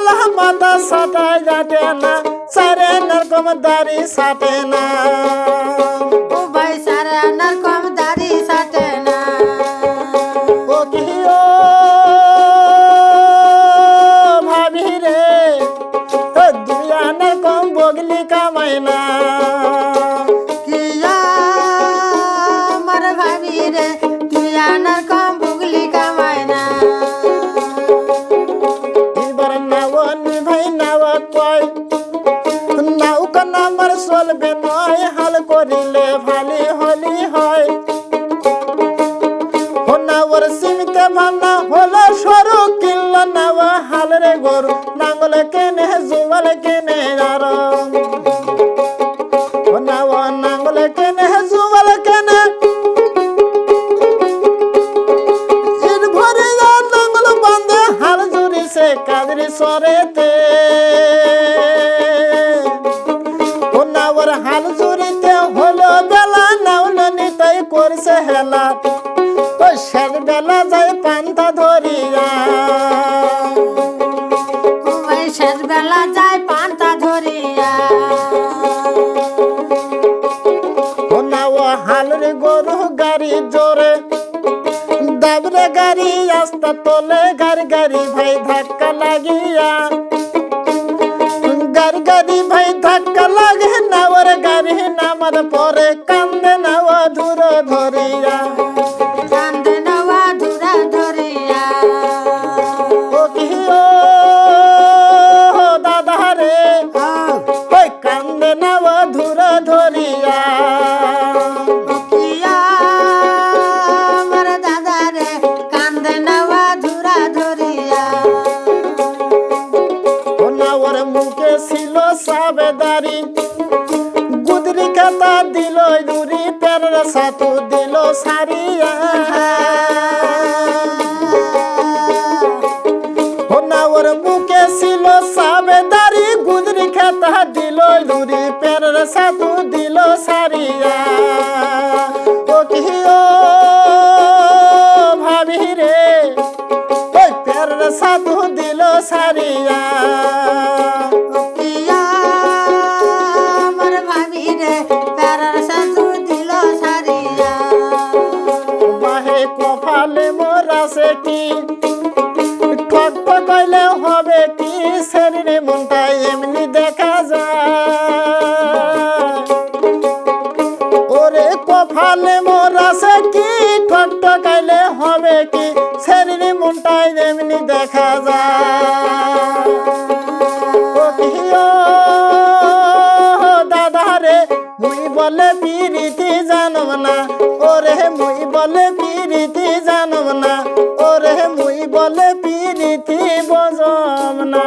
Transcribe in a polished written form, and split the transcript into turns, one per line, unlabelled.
বালা মাথা সাটাই যাটে না সারে নরকম দাড়ি সাটে না
ও ভাই সারে নরকম দাড়ি সাটে না
ও কি ও ভাবি রে ও দুয়া নরকম বগলি কামাই না
কিয়া আমার ভাবি রে তুই নরকম বুগলি কামায় না
এবার নাওনি ভাই নাওয়া কয় নাউকা নামার চলবে নয় হাল করিলে ভালি হলি হয় নাওয়ার সিমিতে ভাবনা হলো সরু কিনল নাওয়া হাল রে গরু নাঙ্গল কেনে জুয়াল কেনে আর নাওয়া নাঙ্গল কেনে জুয়াল কেনে ইট ভরে নাঙ্গল বান্ধে হাল জুড়িছে কাদরি সরেতে নাওয়ার হাল জুড়িতে হলো বেলা নাউল নিতাই করছে হেলা শেষ বেলা যায় পান্তা ধরিয়া
ও ভাই শেষ বেলা যায় পান্তা ধরিয়া
নাও হালের গরু গাড়ি জোরে দাবরে গাড়ি আস্তা তোলে গাড়ি গাড়ি ভাই ধাক্কা লাগিয়া গাড়ি গাড়ি ভাই ধাক্কা লাগে নাওয়ার গাড়ি নামার পরে কান্দে নাওয়া ধুর ধরিয়া
কান্দে নওয়া ধুরা ধরিয়া
ও কি ও দাদা রে ওই কান্দে নাওয়া ধুর ধরিয়া
কিয়া আমার দাদা রে কান্দে নওয়া ধুরা ধরিয়া
নাওয়ার মুখে ছিল সাবেদারি গুদরি খাতা দিল দুরি পেরের সাথু দিল সারিয়া নাওয়ার মুখে ছিল সাবেদারি গুদরি খাতা দিল দুরি পেরের সাথু দিল সারিয়া ও কি ও ভাবি রে ওই পেরের সাথু দিল সারিয়া
কিয়া আমার ভাবি রে প্যারার সাথু দিল সারিয়া
বাহে কপালে মোরাছে কি ঠক ঠকাইলে হবে কি শরীরে মনটা এমনি দেখা যায় ওরে কপালে মোরাছে কি ঠক ঠকাইলে হবে কি শরীরে মনটা এমনি দেখা যায় ও কি ও দাদা রে মুই বলে পিরিতি জানব না ওরে মুই বলে পিরিতি জানব না ওরে মুই বলে পিরিতি বজব না।